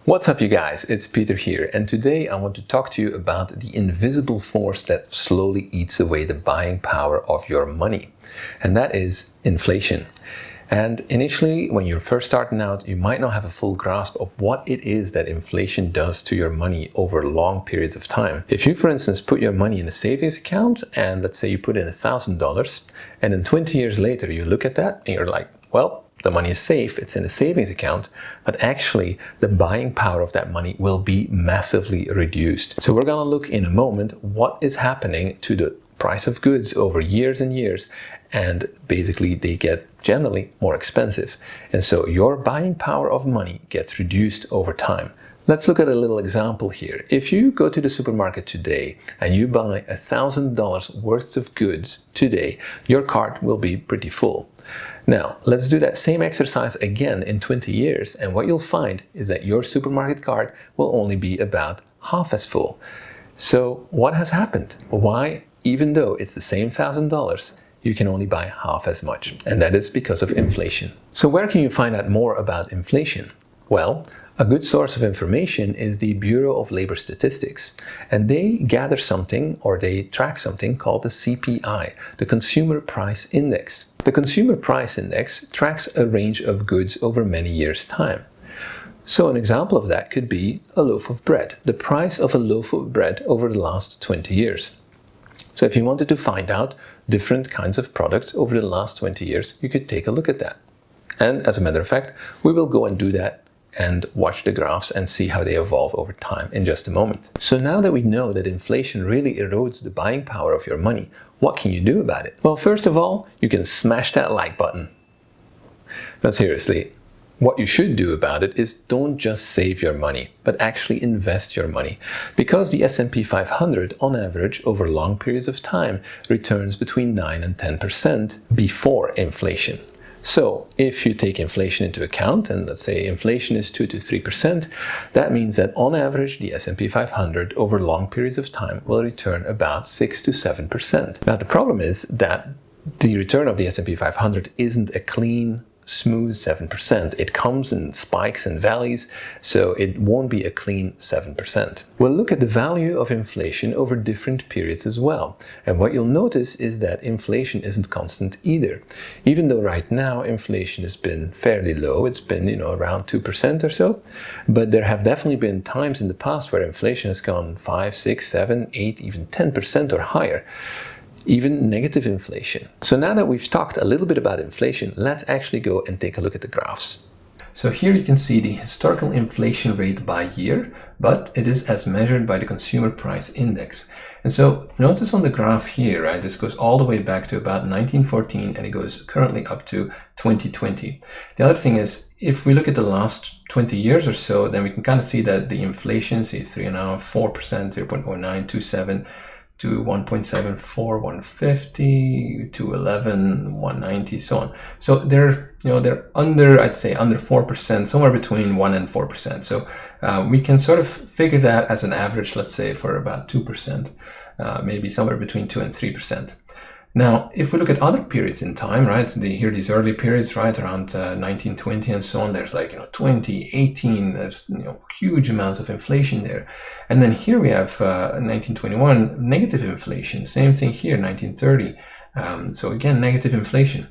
What's up, you guys? It's Peter here, and today I want to talk to you about the invisible force that slowly eats away the buying power of your money, and that is inflation. And initially, when you're first starting out, you might not have a full grasp of what it is that inflation does to your money over long periods of time. If you, for instance, put your money in a savings account, and let's say you put in $1,000, and then 20 years later you look at that and you're like, well, the money is safe, it's in a savings account, but actually the buying power of that money will be massively reduced. So we're gonna look in a moment what is happening to the price of goods over years and years, and basically they get generally more expensive. And so your buying power of money gets reduced over time. Let's look at a little example here. If you go to the supermarket today and you buy $1,000 worth of goods today, your cart will be pretty full. Now, let's do that same exercise again in 20 years, and what you'll find is that your supermarket cart will only be about half as full. So what has happened? Why, even though it's the same $1,000, you can only buy half as much? And that is because of inflation. So where can you find out more about inflation? Well, a good source of information is the Bureau of Labor Statistics, and they gather something, or they track something called the CPI, the Consumer Price Index. The Consumer Price Index tracks a range of goods over many years' time. So an example of that could be a loaf of bread, the price of a loaf of bread over the last 20 years. So if you wanted to find out different kinds of products over the last 20 years, you could take a look at that. And as a matter of fact, we will go and do that and watch the graphs and see how they evolve over time in just a moment. So now that we know that inflation really erodes the buying power of your money, what can you do about it? Well, first of all, you can smash that like button. But seriously, what you should do about it is don't just save your money, but actually invest your money. Because the S&P 500 on average over long periods of time returns between 9 and 10% before inflation. So if you take inflation into account, and let's say inflation is 2 to 3%, that means that on average the S&P 500 over long periods of time will return about 6 to 7%. Now the problem is that the return of the S&P 500 isn't a clean, smooth 7%. It comes in spikes and valleys, so it won't be a clean 7%. We'll look at the value of inflation over different periods as well. And what you'll notice is that inflation isn't constant either. Even though right now inflation has been fairly low, it's been, around 2% or so, but there have definitely been times in the past where inflation has gone 5, 6, 7, 8, even 10% or higher. Even negative inflation. So now that we've talked a little bit about inflation, let's actually go and take a look at the graphs. So here you can see the historical inflation rate by year, but it is as measured by the Consumer Price Index. And so notice on the graph here, right, this goes all the way back to about 1914 and it goes currently up to 2020. The other thing is, if we look at the last 20 years or so, then we can kind of see that the inflation, say 3.5%, 4%, 0.09, 27, to 1.74, 150, to 11, 190, so on. So they're under, I'd say under 4%, somewhere between 1 and 4%. So we can sort of figure that as an average, let's say for about 2%, maybe somewhere between 2 and 3%. Now, if we look at other periods in time, right, here these early periods, right, around 1920 and so on, there's like, 20, 18, there's, huge amounts of inflation there. And then here we have 1921, negative inflation. Same thing here, 1930. So again, negative inflation.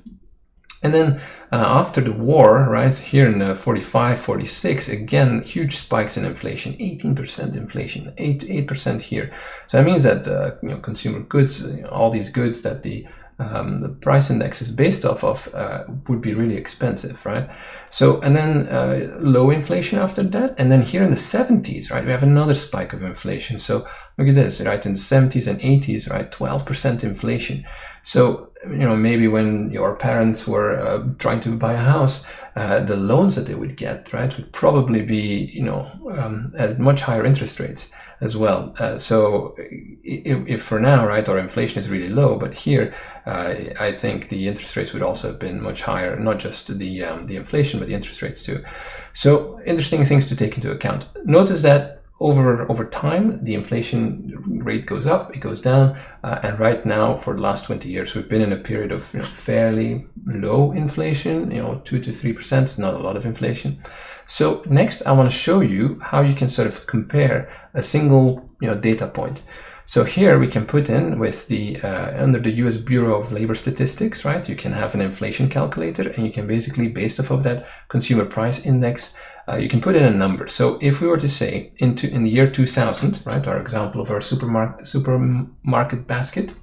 And then after the war, right, here in 45, 46, again, huge spikes in inflation, 18% inflation, 8% here. So that means that, consumer goods, all these goods that the price index is based off of would be really expensive, right? So, and then low inflation after that. And then here in the 70s, right, we have another spike of inflation. So look at this, right, in the 70s and 80s, right, 12% inflation. So, maybe when your parents were trying to buy a house, the loans that they would get, right, would probably be, at much higher interest rates as well. So if for now, right, our inflation is really low, but here I think the interest rates would also have been much higher, not just the inflation, but the interest rates too. So interesting things to take into account. Notice that over time, the inflation rate goes up, it goes down, and right now, for the last 20 years, we've been in a period of fairly low inflation, 2 to 3%. It's not a lot of inflation. So next, I want to show you how you can sort of compare a single data point. So here we can put in with the under the US Bureau of Labor Statistics, right? You can have an inflation calculator, and you can basically, based off of that consumer price index, you can put in a number. So if we were to say in the year 2000, right, our example of our supermarket basket,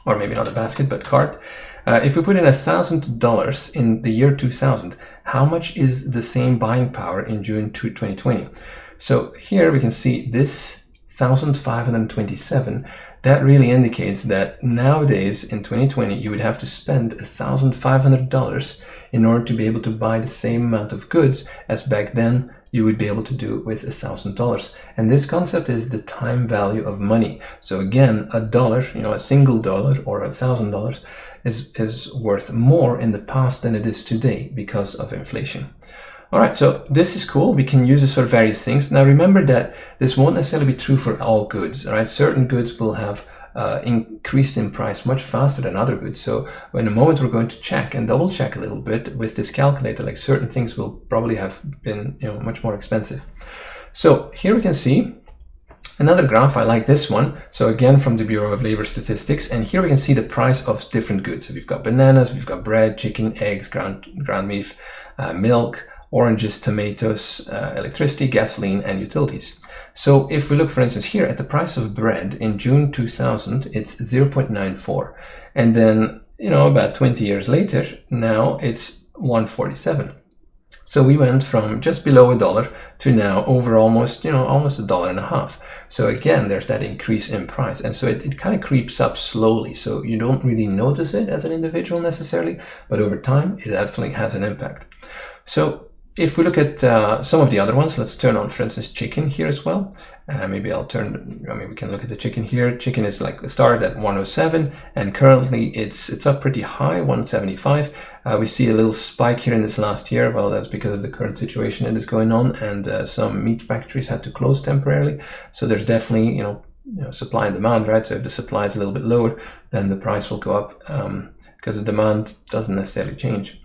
or maybe not a basket but cart, if we put in $1,000 in the year 2000, how much is the same buying power in June 2020? So here we can see this 1,527. That really indicates that nowadays in 2020 you would have to spend $1,500 in order to be able to buy the same amount of goods as back then you would be able to do with $1,000. And this concept is the time value of money. So again, a dollar, a single dollar or $1,000 is worth more in the past than it is today because of inflation. All right, so this is cool. We can use this for various things. Now remember that this won't necessarily be true for all goods, all right? Certain goods will have increased in price much faster than other goods. So in a moment, we're going to check and double check a little bit with this calculator, like certain things will probably have been much more expensive. So here we can see another graph. I like this one. So again, from the Bureau of Labor Statistics, and here we can see the price of different goods. So we've got bananas, we've got bread, chicken, eggs, ground beef, milk, oranges, tomatoes, electricity, gasoline, and utilities. So if we look, for instance, here at the price of bread in June 2000, it's 0.94. And then, about 20 years later, now it's 1.47. So we went from just below $1 to now over almost $1.50. So again, there's that increase in price. And so it kind of creeps up slowly. So you don't really notice it as an individual necessarily, but over time, it definitely has an impact. So if we look at some of the other ones, let's turn on, for instance, chicken here as well. Maybe we can look at the chicken here. Chicken is started at 107, and currently it's up pretty high, 175. We see a little spike here in this last year. Well, that's because of the current situation that is going on, and some meat factories had to close temporarily. So there's definitely, supply and demand, right? So if the supply is a little bit lower, then the price will go up because the demand doesn't necessarily change.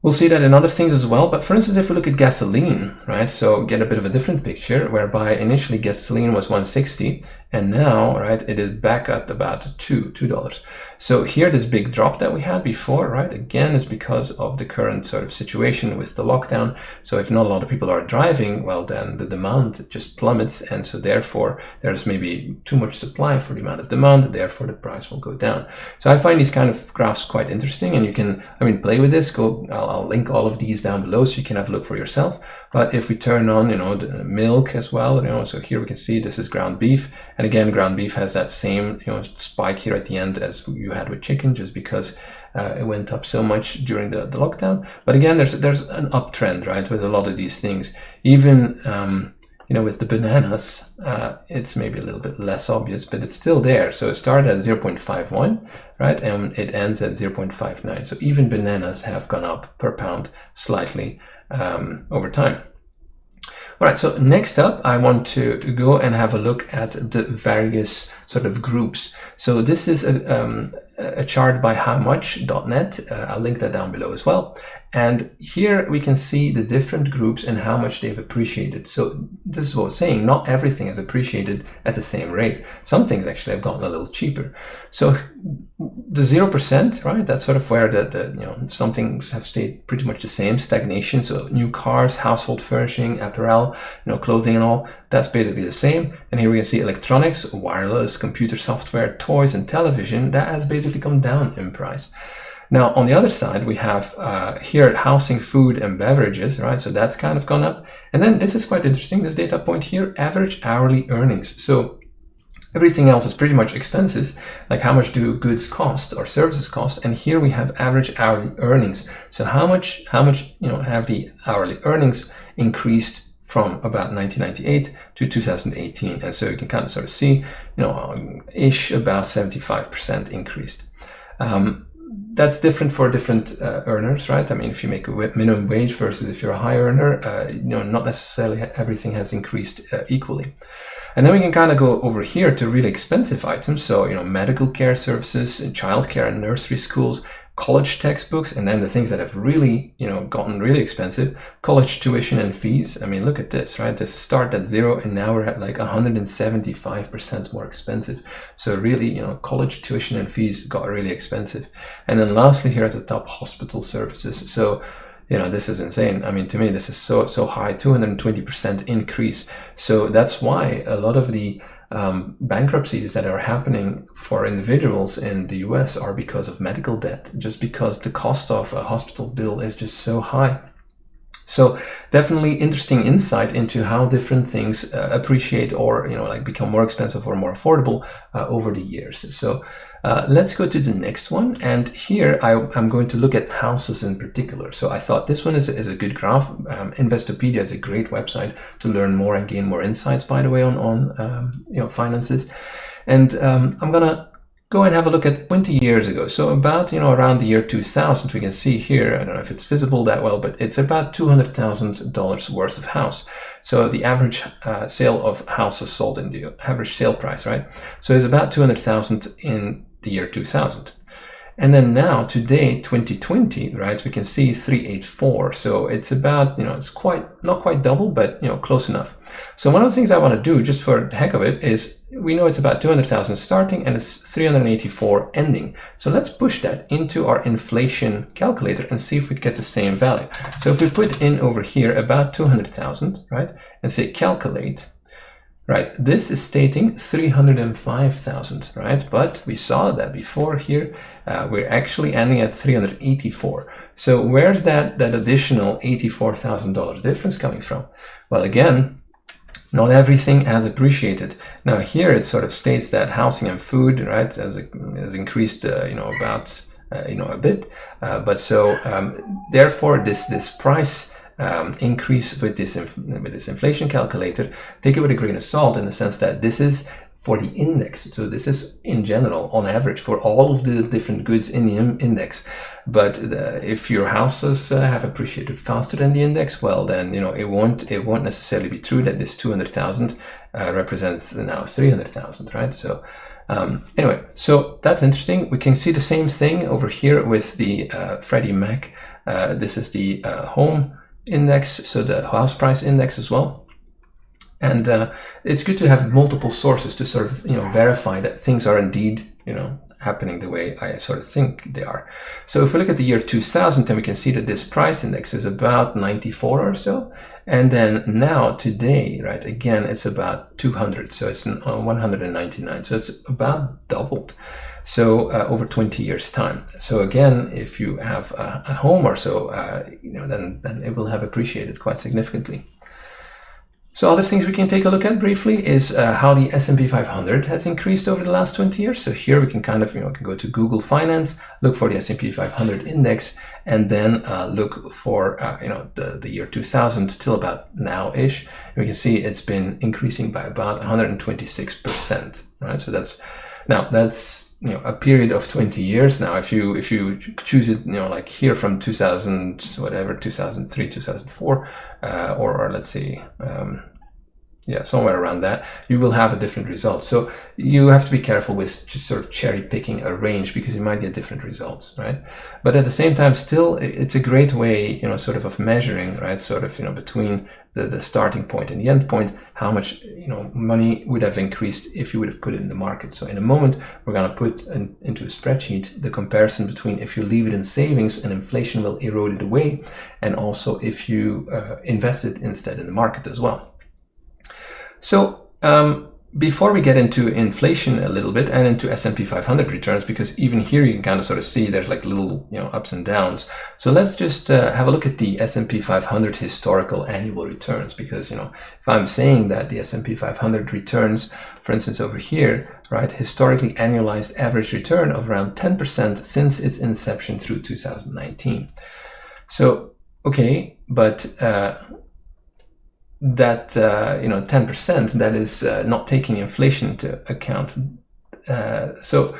We'll see that in other things as well. But for instance, if we look at gasoline, right? So get a bit of a different picture whereby initially gasoline was 160 and now, right, it is back at about $2. So here, this big drop that we had before, right, again, is because of the current sort of situation with the lockdown. So if not a lot of people are driving, well, then the demand just plummets. And so therefore, there's maybe too much supply for the amount of demand, therefore the price will go down. So I find these kind of graphs quite interesting, and you can, play with this. I'll link all of these down below so you can have a look for yourself. But if we turn on, the milk as well, so here we can see this is ground beef. And again, ground beef has that same, spike here at the end as you had with chicken, just because it went up so much during the lockdown. But again, there's an uptrend, right, with a lot of these things. Even, with the bananas, it's maybe a little bit less obvious, but it's still there. So it started at 0.51, right, and it ends at 0.59. So even bananas have gone up per pound slightly over time. All right, so next up, I want to go and have a look at the various sort of groups. So this is a chart by howmuch.net. I'll link that down below as well. And here we can see the different groups and how much they've appreciated. So this is what I'm saying, not everything has appreciated at the same rate. Some things actually have gotten a little cheaper. So the 0%, right, that's sort of where some things have stayed pretty much the same, stagnation. So new cars, household furnishing, apparel, clothing and all, that's basically the same. And here we can see electronics, wireless, computer software, toys and television, that has basically come down in price. Now, on the other side, we have here housing, food, and beverages, right? So that's kind of gone up. And then this is quite interesting, this data point here, average hourly earnings. So everything else is pretty much expenses, like how much do goods cost or services cost. And here we have average hourly earnings. So how much have the hourly earnings increased from about 1998 to 2018. And so you can kind of sort of see, ish about 75% increased. that's different for different earners, right? I mean, if you make a minimum wage versus if you're a high earner, not necessarily everything has increased equally. And then we can kind of go over here to really expensive items. So, medical care services, childcare and nursery schools, college textbooks, and then the things that have really, gotten really expensive, college tuition and fees. I mean, look at this, right? This start at 0 and now we're at like 175% more expensive. So really, college tuition and fees got really expensive. And then lastly here at the top, hospital services. So, this is insane. I mean, to me, this is so high, 220% increase. So that's why a lot of the bankruptcies that are happening for individuals in the US are because of medical debt, just because the cost of a hospital bill is just so high. So definitely interesting insight into how different things appreciate or, become more expensive or more affordable over the years. So let's go to the next one. And here I'm going to look at houses in particular. So I thought this one is a good graph. Investopedia is a great website to learn more and gain more insights, by the way, on finances. And I'm going to go and have a look at 20 years ago. So about, around the year 2000, we can see here, I don't know if it's visible that well, but it's about $200,000 worth of house. So the average sale of houses sold in the average sale price, right? So it's about 200,000 in the year 2000. And then now, today, 2020, right, we can see 384. So it's about, it's not quite double, but, close enough. So one of the things I want to do, just for the heck of it, is we know it's about 200,000 starting and it's 384 ending. So let's push that into our inflation calculator and see if we get the same value. So if we put in over here about 200,000, right, and say calculate, right, this is stating 305,000, right? But we saw that before here, we're actually ending at 384. So where's that additional $84,000 difference coming from? Well, again, not everything has appreciated. Now here it sort of states that housing and food, right, has increased, about, a bit. But so therefore this price increase with this inflation calculator, take it with a grain of salt in the sense that this is for the index. So this is in general, on average, for all of the different goods in the index. But if your houses have appreciated faster than the index, well, then it won't necessarily be true that this 200,000 represents now 300,000, right? So anyway, so that's interesting. We can see the same thing over here with the Freddie Mac. This is the home index, so the house price index as well. And it's good to have multiple sources to sort of verify that things are indeed happening the way I sort of think they are. So if we look at the year 2000, then we can see that this price index is about 94 or so, and then now today, right, again it's about 200, so it's 199, so it's about doubled. So over 20 years time. So again, if you have a home or so, then it will have appreciated quite significantly. So other things we can take a look at briefly is how the S&P 500 has increased over the last 20 years. So here we can kind of, can go to Google Finance, look for the S&P 500 index, and then look for, the year 2000 till about now-ish. And we can see it's been increasing by about 126%, right? So that's a period of 20 years. Now, if you choose it, like here from 2000, whatever, 2003, 2004, or let's say, somewhere around that, you will have a different result. So you have to be careful with just sort of cherry picking a range because you might get different results, right? But at the same time, still, it's a great way, sort of measuring, right? Sort of, between the starting point and the end point, how much, money would have increased if you would have put it in the market. So in a moment, we're going to put into a spreadsheet the comparison between if you leave it in savings and inflation will erode it away, and also if you invest it instead in the market as well. So before we get into inflation a little bit and into S&P 500 returns, because even here you can kind of sort of see there's like little ups and downs. So let's just have a look at the S&P 500 historical annual returns, because if I'm saying that the S&P 500 returns, for instance over here, right, historically annualized average return of around 10% since its inception through 2019. So okay, but that 10%, that is not taking inflation into account. So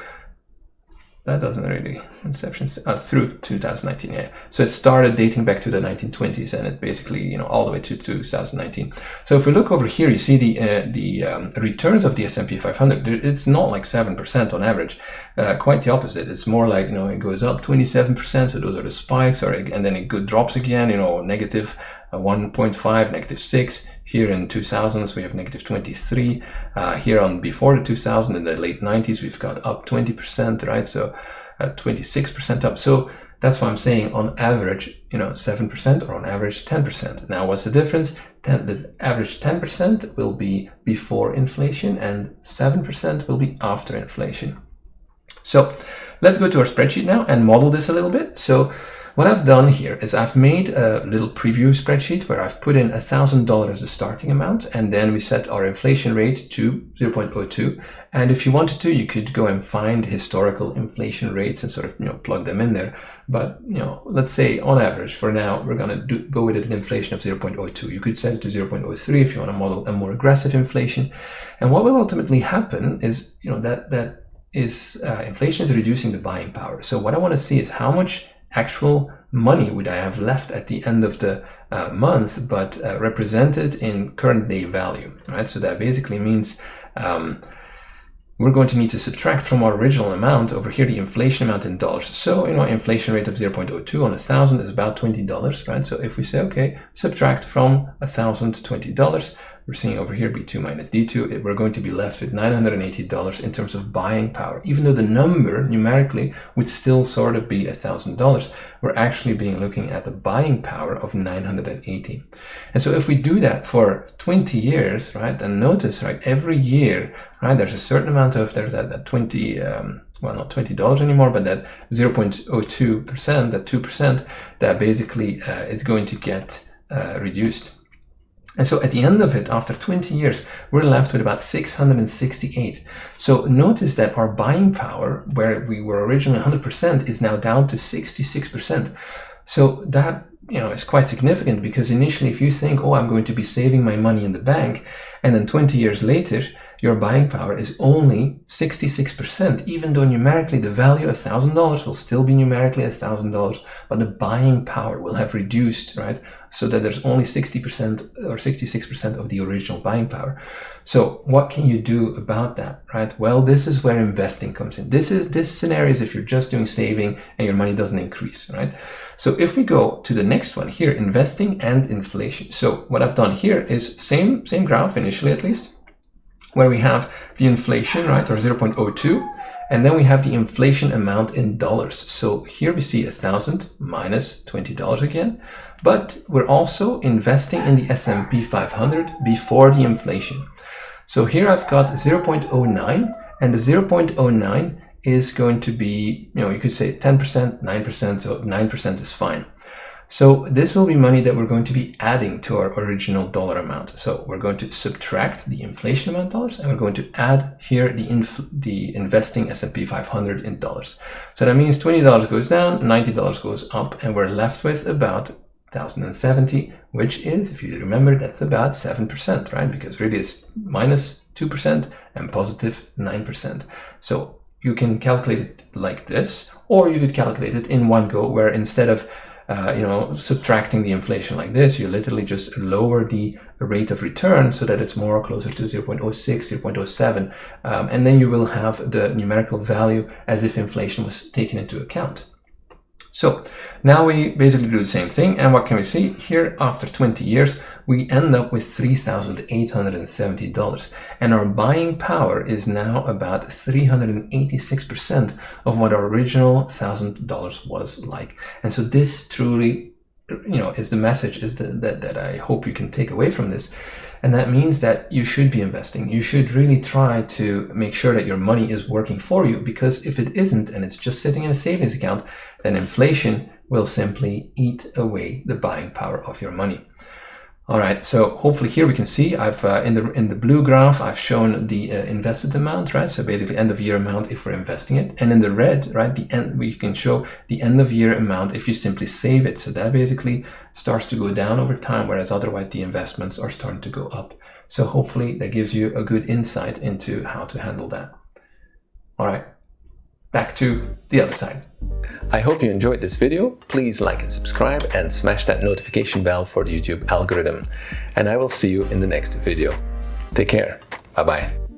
that doesn't really, inception, through 2019, yeah. So it started dating back to the 1920s, and it basically, you know, all the way to 2019. So if we look over here, you see the returns of the S&P 500. It's not like 7% on average, quite the opposite. It's more like, you know, it goes up 27%, so those are the spikes, and then it drops again, you know, negative 1.5, negative 6. Here in 2000s, we have negative 23. Here on before the 2000, in the late 90s, we've got up 20%, right? So 26% up. So that's why I'm saying on average, you know, 7% or on average 10%. Now, what's the difference? The average 10% will be before inflation and 7% will be after inflation. So let's go to our spreadsheet now and model this a little bit. So what I've done here is I've made a little preview spreadsheet where I've put in $1,000 as a starting amount, and then we set our inflation rate to 0.02. And if you wanted to, you could go and find historical inflation rates and sort of, you know, plug them in there. But, you know, let's say on average for now, we're going to go with an inflation of 0.02. You could set it to 0.03 if you want to model a more aggressive inflation. And what will ultimately happen is, you know, that inflation is reducing the buying power. So what I want to see is how much actual money would I have left at the end of the month, but represented in current day value, right? So that basically means we're going to need to subtract from our original amount over here the inflation amount in dollars. So, you know, inflation rate of 0.02 on 1,000 is about $20, right? So if we say, okay, subtract from 1,000 $20, we're seeing over here B2 minus D2, we're going to be left with $980 in terms of buying power. Even though the number numerically would still sort of be $1,000, we're actually looking at the buying power of 980. And so if we do that for 20 years, right, and notice, right, every year, right, there's a certain amount of, there's that 20, well, not $20 anymore, but that 0.02%, that 2%, that basically is going to get reduced. And so at the end of it, after 20 years, we're left with about 668. So notice that our buying power, where we were originally 100%, is now down to 66%. So that, you know, is quite significant, because initially if you think, oh, I'm going to be saving my money in the bank, and then 20 years later, your buying power is only 66%, even though numerically the value $1,000 will still be numerically $1,000, but the buying power will have reduced, right? So that there's only 60% or 66% of the original buying power. So what can you do about that, right? Well, this is where investing comes in. This scenario is if you're just doing saving and your money doesn't increase, right? So if we go to the next one here, investing and inflation. So what I've done here is same graph initially, at least, where we have the inflation, right, or 0.02, and then we have the inflation amount in dollars. So here we see 1,000 minus $20 again, but we're also investing in the S&P 500 before the inflation. So here I've got 0.09, and the 0.09 is going to be, you know, you could say 10%, 9%, so 9% is fine. So this will be money that we're going to be adding to our original dollar amount. So we're going to subtract the inflation amount in dollars, and we're going to add here the investing S&P 500 in dollars. So that means $20 goes down, $90 goes up, and we're left with about 1,070, which is, if you remember, that's about 7%, right? Because really it's minus 2% and positive 9%. So you can calculate it like this, or you could calculate it in one go, where instead of subtracting the inflation like this, you literally just lower the rate of return so that it's more closer to 0.06, 0.07, and then you will have the numerical value as if inflation was taken into account. So now we basically do the same thing, and what can we see here? After 20 years, we end up with $3,870, and our buying power is now about 386% of what our original $1,000 was like. And so this truly, is the message that I hope you can take away from this. And that means that you should be investing. You should really try to make sure that your money is working for you, because if it isn't and it's just sitting in a savings account, then inflation will simply eat away the buying power of your money. All right, so hopefully here we can see I've in the blue graph I've shown the invested amount, right? So basically end of year amount if we're investing it, and in the red, right, we can show the end of year amount if you simply save it. So that basically starts to go down over time, whereas otherwise the investments are starting to go up. So hopefully that gives you a good insight into how to handle that. All right. back to the other side. I hope you enjoyed this video. Please like and subscribe and smash that notification bell for the YouTube algorithm. And I will see you in the next video. Take care. Bye-bye.